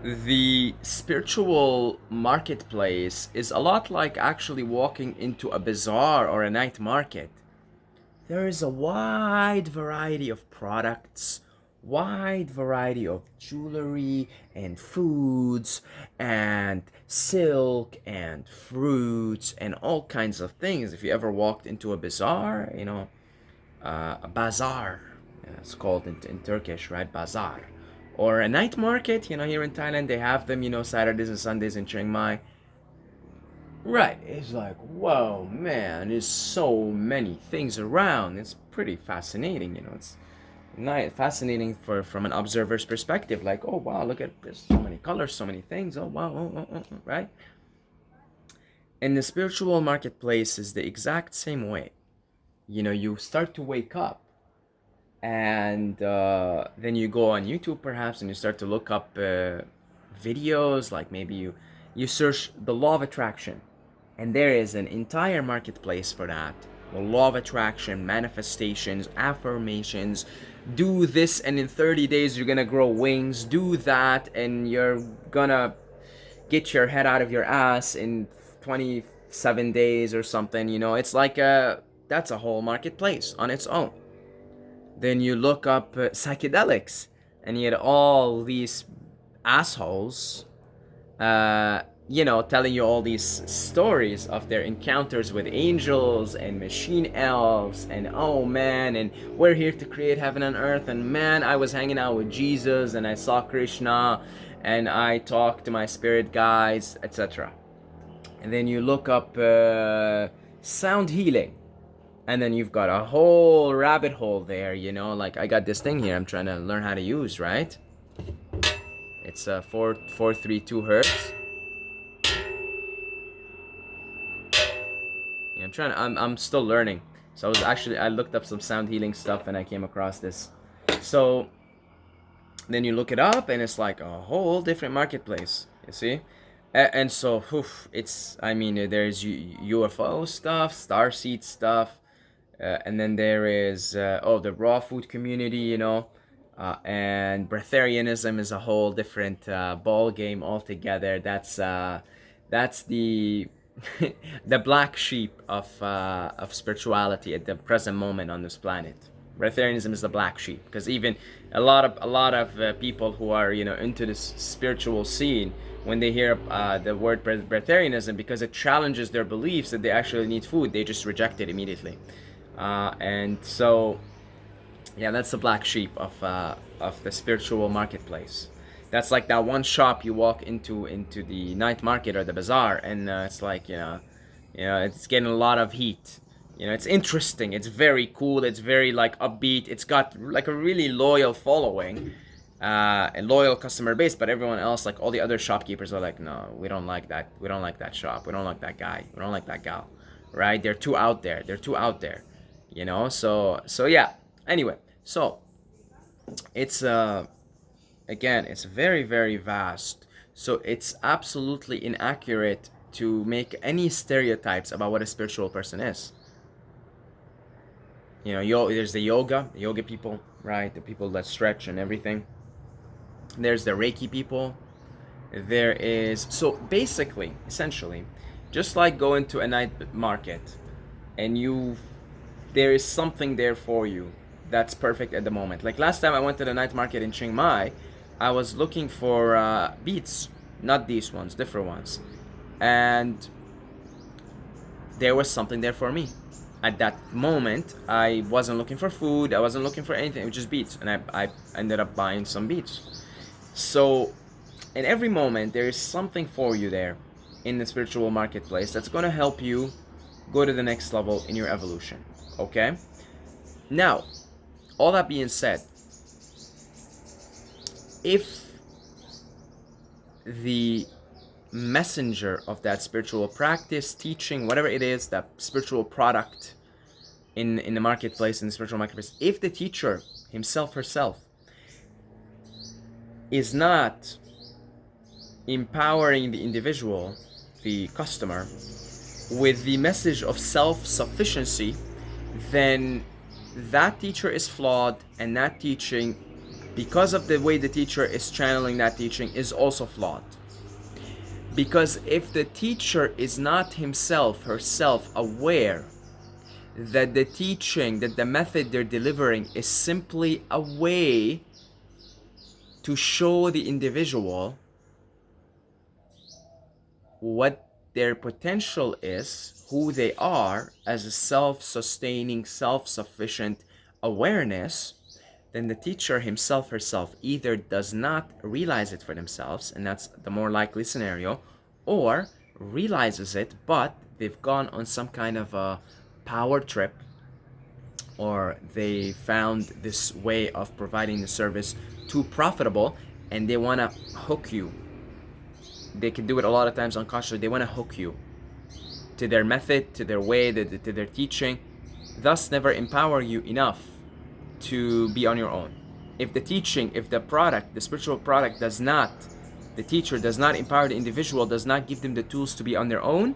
The spiritual marketplace is a lot like actually walking into a bazaar or a night market. There is a wide variety of products, wide variety of jewelry and foods and silk and fruits and all kinds of things. If you ever walked into a bazaar, a bazaar, it's called in Turkish, right? Bazaar. Or a night market, here in Thailand, they have them, Saturdays and Sundays in Chiang Mai. Right, it's like, whoa, man, there's so many things around. It's pretty fascinating, It's fascinating from an observer's perspective. Like, oh wow, look at there's so many colors, so many things. Oh wow, right? And the spiritual marketplace is the exact same way. You start to wake up, and then you go on YouTube perhaps, and you start to look up videos. Like maybe you search the law of attraction, and there is an entire marketplace for that. The law of attraction, manifestations, affirmations. Do this, and in 30 days you're gonna grow wings. Do that, and you're gonna get your head out of your ass in 27 days or something. It's like that's a whole marketplace on its own. Then you look up psychedelics, and you get all these assholes telling you all these stories of their encounters with angels and machine elves, and oh man, and we're here to create heaven on earth, and man, I was hanging out with Jesus, and I saw Krishna, and I talked to my spirit guides, etc. And then you look up sound healing, and then you've got a whole rabbit hole there, like I got this thing here I'm trying to learn how to use, right? It's 432 hertz. I'm still learning. So I looked up some sound healing stuff, and I came across this. So then you look it up, and it's like a whole different marketplace, you see? And so there's UFO stuff, Starseed stuff, and then there is the raw food community, and breatharianism is a whole different ball game altogether. That's the the black sheep of spirituality at the present moment on this planet. Breatharianism is the black sheep, because even a lot of people who are into this spiritual scene, when they hear the word breatharianism, because it challenges their beliefs that they actually need food, they just reject it immediately. And so, yeah, that's the black sheep of the spiritual marketplace. That's like that one shop you walk into the night market or the bazaar, and it's like it's getting a lot of heat. It's interesting. It's very cool. It's very like upbeat. It's got like a really loyal following, a loyal customer base. But everyone else, like all the other shopkeepers, are like, no, we don't like that. We don't like that shop. We don't like that guy. We don't like that gal. Right? They're too out there. They're too out there. So yeah. Anyway, so it's again, it's very, very vast. So it's absolutely inaccurate to make any stereotypes about what a spiritual person is. There's the yoga people, right? The people that stretch and everything. There's the Reiki people. There is, so basically, essentially, just like going to a night market, and there is something there for you that's perfect at the moment. Like last time I went to the night market in Chiang Mai, I was looking for beets, not these ones, different ones, and there was something there for me. At that moment, I wasn't looking for food, I wasn't looking for anything, it was just beets, and I ended up buying some beets. So in every moment, there is something for you there in the spiritual marketplace that's going to help you go to the next level in your evolution, okay? Now, all that being said, if the messenger of that spiritual practice, teaching, whatever it is, that spiritual product in the marketplace, in the spiritual marketplace, if the teacher himself, herself, is not empowering the individual, the customer, with the message of self-sufficiency, then that teacher is flawed, and that teaching because of the way the teacher is channeling that teaching is also flawed. Because if the teacher is not himself, herself aware that the teaching, that the method they're delivering is simply a way to show the individual what their potential is, who they are as a self-sustaining, self-sufficient awareness, then the teacher himself, herself either does not realize it for themselves, and that's the more likely scenario, or realizes it, but they've gone on some kind of a power trip, or they found this way of providing the service too profitable and they want to hook you. They can do it a lot of times unconsciously. They want to hook you to their method, to their way, to their teaching, thus never empower you enough to be on your own. If the teaching, if the product, the spiritual product does not, the teacher does not empower the individual, does not give them the tools to be on their own,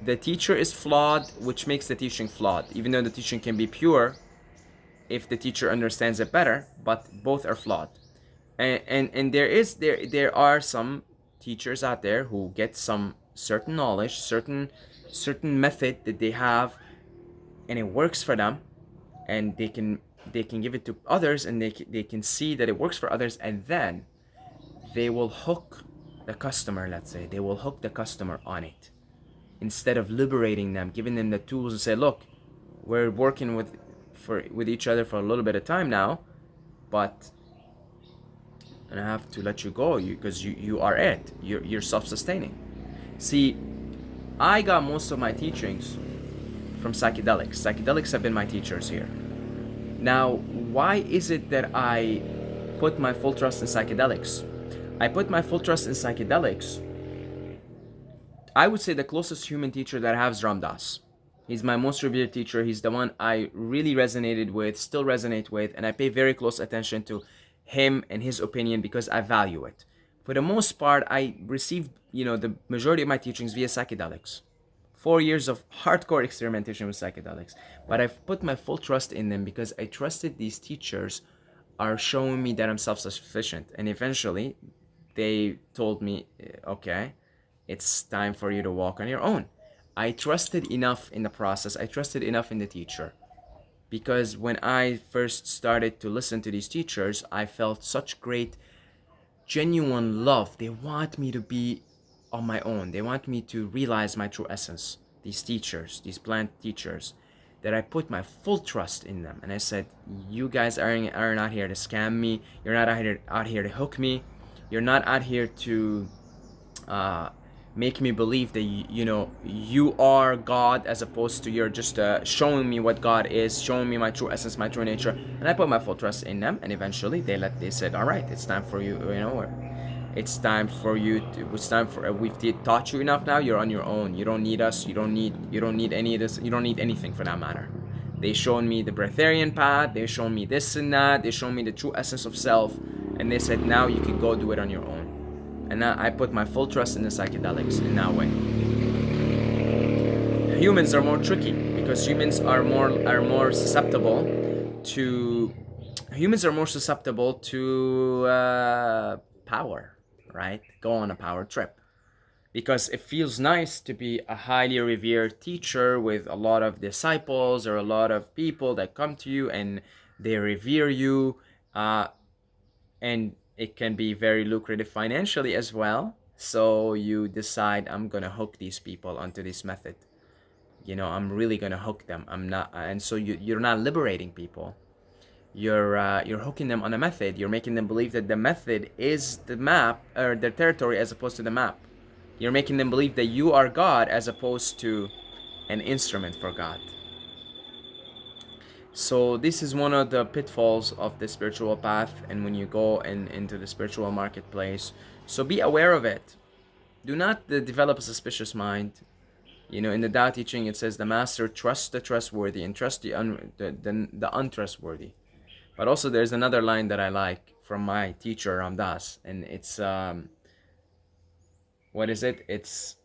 the teacher is flawed, which makes the teaching flawed. Even though the teaching can be pure if the teacher understands it better, but both are flawed. And there are some teachers out there who get some certain knowledge, certain method that they have, and it works for them, and they can give it to others, and they can see that it works for others, and then they will hook the customer. Let's say they will hook the customer on it instead of liberating them, giving them the tools and say, look, we're working with each other for a little bit of time now, but and I have to let you go, because you are it. You're self-sustaining. See, I got most of my teachings from psychedelics. Psychedelics have been my teachers here. Now, why is it that I put my full trust in psychedelics? I put my full trust in psychedelics. I would say the closest human teacher that I have is Ram Dass. He's my most revered teacher. He's the one I really resonated with, still resonate with, and I pay very close attention to him and his opinion because I value it. For the most part, I received, the majority of my teachings via psychedelics. 4 years of hardcore experimentation with psychedelics. But I've put my full trust in them because I trusted these teachers are showing me that I'm self-sufficient. And eventually, they told me, okay, it's time for you to walk on your own. I trusted enough in the process. I trusted enough in the teacher. Because when I first started to listen to these teachers, I felt such great, genuine love. They want me to be on my own. They want me to realize my true essence. These teachers, these plant teachers, that I put my full trust in them. And I said, you guys are not here to scam me. You're not out here to hook me. You're not out here to make me believe that you are God, as opposed to you're just showing me what God is, showing me my true essence, my true nature. And I put my full trust in them, and eventually they said, all right, it's time for you, it's time for we've taught you enough. Now you're on your own. You don't need us. You don't need any of this. You don't need anything for that matter. They shown me the breatharian path. They shown me this and that. They shown me the true essence of self, and they said, now you can go do it on your own. And now I put my full trust in the psychedelics in that way. Humans are more tricky because humans are more susceptible to power, right? Go on a power trip. Because it feels nice to be a highly revered teacher with a lot of disciples or a lot of people that come to you and they revere you, and it can be very lucrative financially as well. So you decide, I'm gonna hook these people onto this method. I'm really gonna hook them. I'm not, and so you're not liberating people. You're hooking them on a method. You're making them believe that the method is the map or their territory as opposed to the map. You're making them believe that you are God as opposed to an instrument for God. So this is one of the pitfalls of the spiritual path, and when you go into the spiritual marketplace, so be aware of it. Do not develop a suspicious mind. In the Tao teaching, it says the master trusts the trustworthy and trusts the untrustworthy. But also there's another line that I like from my teacher Ram Dass, and it's what is it? It's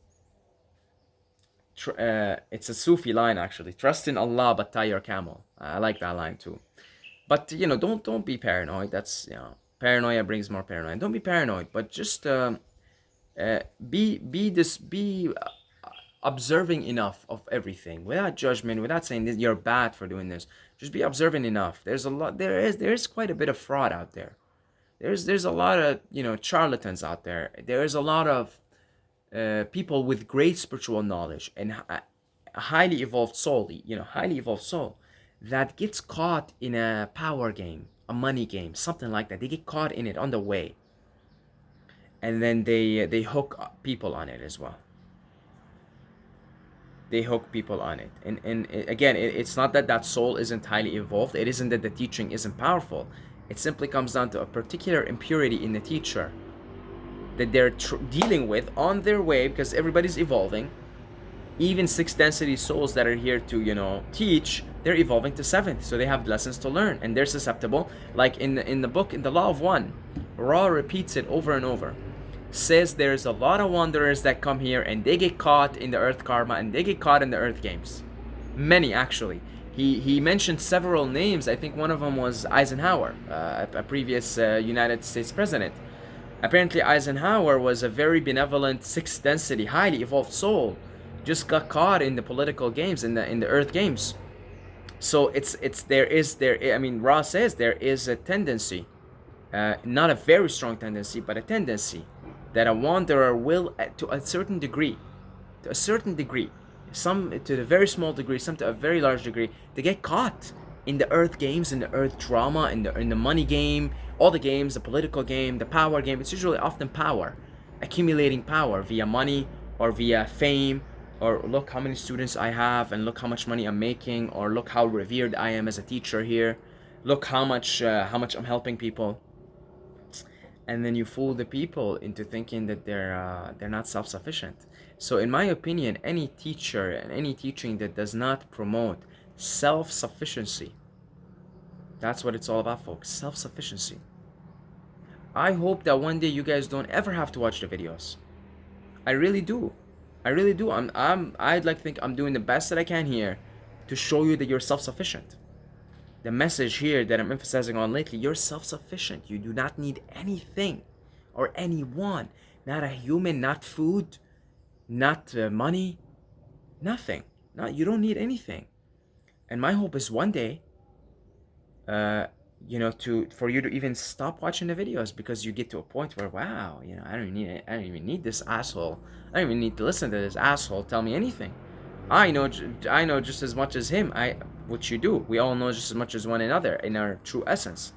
a Sufi line actually. Trust in Allah but tie your camel. I like that line too. But don't be paranoid. That's paranoia brings more paranoia. Don't be paranoid, but just be observing enough of everything without judgment, without saying that you're bad for doing this. Just be observant enough. There's a lot. There is quite a bit of fraud out there. There's a lot of charlatans out there. There is a lot of people with great spiritual knowledge and a highly evolved soul, highly evolved soul, that gets caught in a power game, a money game, something like that. They get caught in it on the way, and then they hook people on it as well. They hook people on it, and again, it's not that that soul isn't highly evolved. It isn't that the teaching isn't powerful. It simply comes down to a particular impurity in the teacher that they're dealing with on their way, because everybody's evolving. Even sixth density souls that are here to teach, they're evolving to seventh, so they have lessons to learn, and they're susceptible. Like in the book, in the Law of One, Ra repeats it over and over, says there's a lot of wanderers that come here and they get caught in the earth karma, and they get caught in the earth games. Many, actually. He mentioned several names. I think one of them was Eisenhower, a previous United States president. Apparently Eisenhower was a very benevolent, sixth density, highly evolved soul, just got caught in the political games, in the earth games. So Ra says there is a tendency, not a very strong tendency, but a tendency that a wanderer will, to a certain degree, some to a very small degree, some to a very large degree, they get caught in the earth games, in the earth drama, in the money game, all the games, the political game, the power game. It's usually often power, accumulating power via money or via fame, or look how many students I have, and look how much money I'm making, or look how revered I am as a teacher here, look how much I'm helping people. And then you fool the people into thinking that they're not self-sufficient. So in my opinion, any teacher and any teaching that does not promote self-sufficiency, that's what it's all about, folks. Self-sufficiency. I hope that one day you guys don't ever have to watch the videos. I really do. I'd like to think I'm doing the best that I can here to show you that you're self-sufficient. The message here that I'm emphasizing on lately, you're self-sufficient. You do not need anything or anyone. Not a human, not food, not money, nothing. You don't need anything. And my hope is one day, for you to even stop watching the videos, because you get to a point where, wow, I don't even need this asshole. I don't even need to listen to this asshole tell me anything. I know just as much as him. Which you do. We all know just as much as one another in our true essence.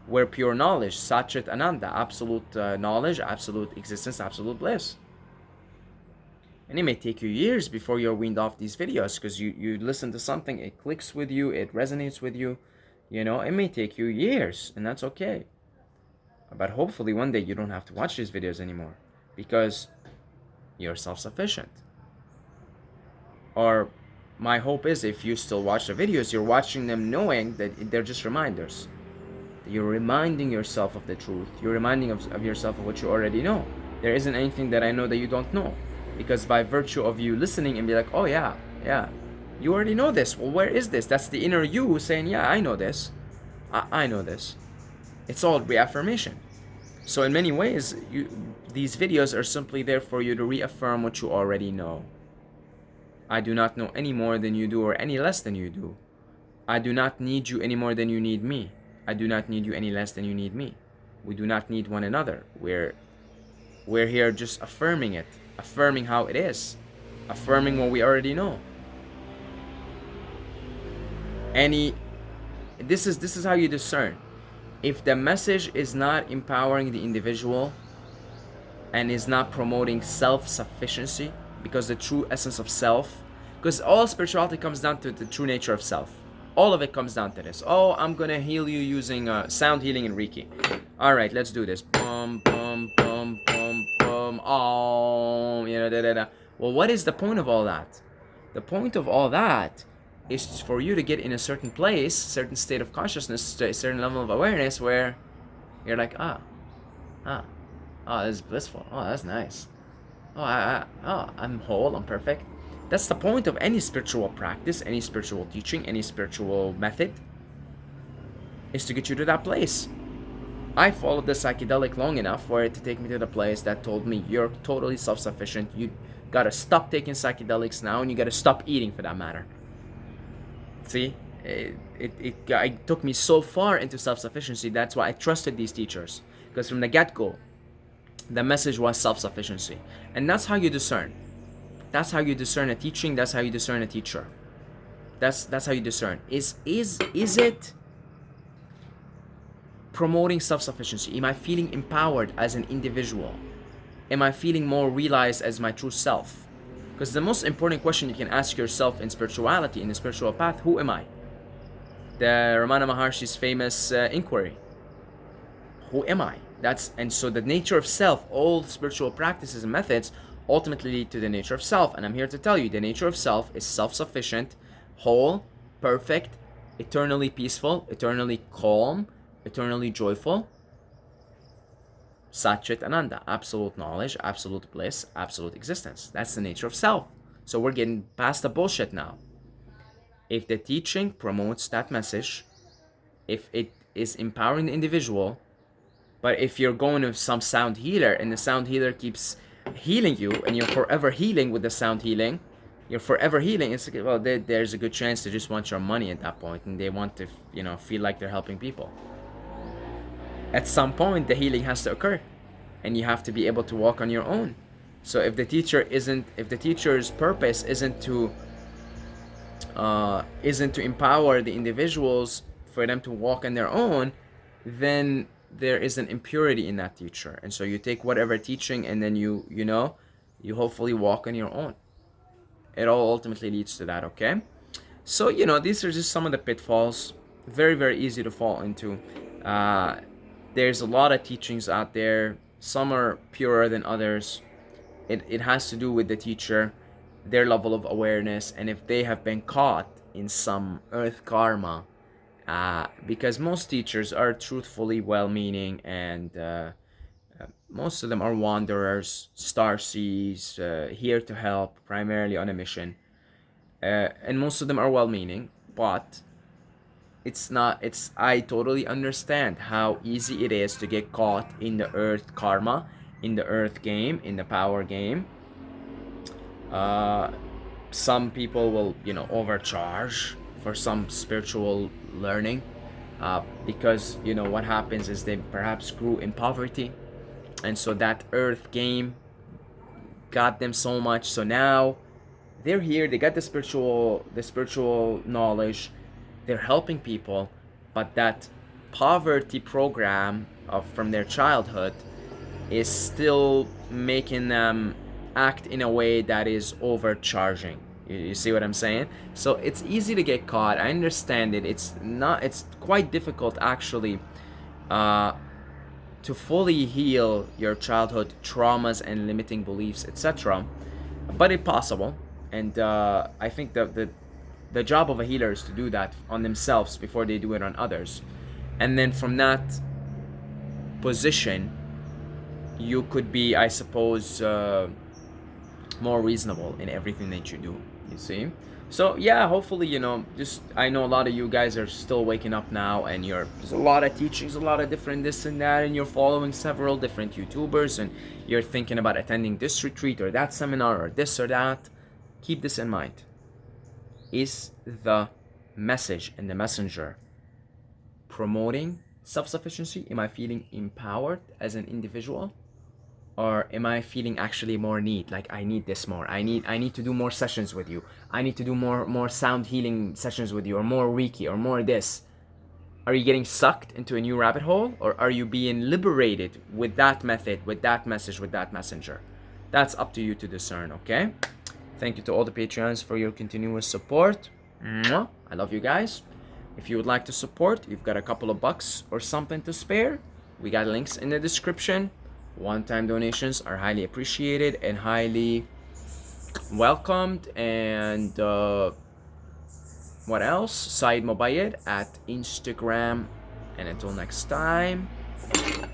We're pure knowledge, Satchit Ananda, absolute knowledge, absolute existence, absolute bliss. And it may take you years before you're weaned off these videos, because you listen to something, it clicks with you, it resonates with you. It may take you years, and that's okay. But hopefully one day you don't have to watch these videos anymore, because you're self-sufficient. Or my hope is, if you still watch the videos, you're watching them knowing that they're just reminders. You're reminding yourself of the truth. You're reminding of yourself of what you already know. There isn't anything that I know that you don't know. Because by virtue of you listening and be like, oh yeah, you already know this. Well, where is this? That's the inner you saying, yeah, I know this. I know this. It's all reaffirmation. So in many ways, these videos are simply there for you to reaffirm what you already know. I do not know any more than you do, or any less than you do. I do not need you any more than you need me. I do not need you any less than you need me. We do not need one another. We're here just affirming it, affirming how it is, affirming what we already know. This is how you discern. If the message is not empowering the individual and is not promoting self-sufficiency, because the true essence of self, because all spirituality comes down to the true nature of self. All of it comes down to this. Oh, I'm gonna heal you using sound healing and Reiki. All right, let's do this. Boom, boom, boom, boom, boom. Oh, Well, what is the point of all that? The point of all that is for you to get in a certain place, certain state of consciousness, a certain level of awareness where you're like, this is blissful. Oh, that's nice. I'm whole, I'm perfect. That's the point of any spiritual practice, any spiritual teaching, any spiritual method. is to get you to that place. I followed the psychedelic long enough for it to take me to the place that told me you're totally self-sufficient. You gotta stop taking psychedelics now, and you gotta stop eating for that matter. See, it took me so far into self-sufficiency. That's why I trusted these teachers, because from the get-go, the message was self-sufficiency, and that's how you discern. That's how you discern a teaching. That's how you discern a teacher. That's how you discern. Is it promoting self-sufficiency? Am I feeling empowered as an individual? Am I feeling more realized as my true self? Because the most important question you can ask yourself in spirituality, in the spiritual path, who am I? The Ramana Maharshi's famous inquiry. Who am I? And so the nature of self, all spiritual practices and methods ultimately lead to the nature of self. And I'm here to tell you, the nature of self is self-sufficient, whole, perfect, eternally peaceful, eternally calm, eternally joyful. Satchit Ananda, absolute knowledge, absolute bliss, absolute existence. That's the nature of self. So we're getting past the bullshit now. If the teaching promotes that message, if it is empowering the individual, but if you're going to some sound healer and the sound healer keeps healing you and you're forever healing with the sound healing, you're forever healing, it's like, well, there's a good chance they just want your money at that point, and they want to, feel like they're helping people. At some point, the healing has to occur, and you have to be able to walk on your own. So if the teacher's purpose isn't to empower the individuals for them to walk on their own, then there is an impurity in that teacher. And so you take whatever teaching, and then you hopefully walk on your own. It all ultimately leads to that, okay? So, these are just some of the pitfalls. Very, very easy to fall into. There's a lot of teachings out there. Some are purer than others. It has to do with the teacher, their level of awareness, and if they have been caught in some earth karma. Because most teachers are truthfully well-meaning, and most of them are wanderers, starseeds, here to help, primarily on a mission. And most of them are well-meaning, but I totally understand how easy it is to get caught in the earth karma, in the earth game, in the power game. Some people will, overcharge for some spiritual learning, because, what happens is they perhaps grew in poverty, and so that earth game got them so much. So now they're here, they got the spiritual knowledge, they're helping people, but that poverty program from their childhood is still making them act in a way that is overcharging. You see what I'm saying? So it's easy to get caught. I understand it. It's quite difficult actually to fully heal your childhood traumas and limiting beliefs, etc. But it's possible, and I think the job of a healer is to do that on themselves before they do it on others. And then from that position, you could be, I suppose, more reasonable in everything that you do, you see? So yeah, hopefully, I know a lot of you guys are still waking up now, and there's a lot of teachings, a lot of different this and that, and you're following several different YouTubers, and you're thinking about attending this retreat or that seminar or this or that. Keep this in mind. Is the message and the messenger promoting self-sufficiency? Am I feeling empowered as an individual? Or am I feeling actually more need? Like, I need this more. I need to do more sessions with you. I need to do more sound healing sessions with you, or more Reiki, or more this. Are you getting sucked into a new rabbit hole? Or are you being liberated with that method, with that message, with that messenger? That's up to you to discern, okay? Thank you to all the Patreons for your continuous support. Mwah. I love you guys. If you would like to support, you've got a couple of bucks or something to spare, we got links in the description. One-time donations are highly appreciated and highly welcomed. And what else? Saeed Mobayed at Instagram. And until next time. Oh,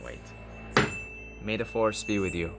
wait. May the force be with you.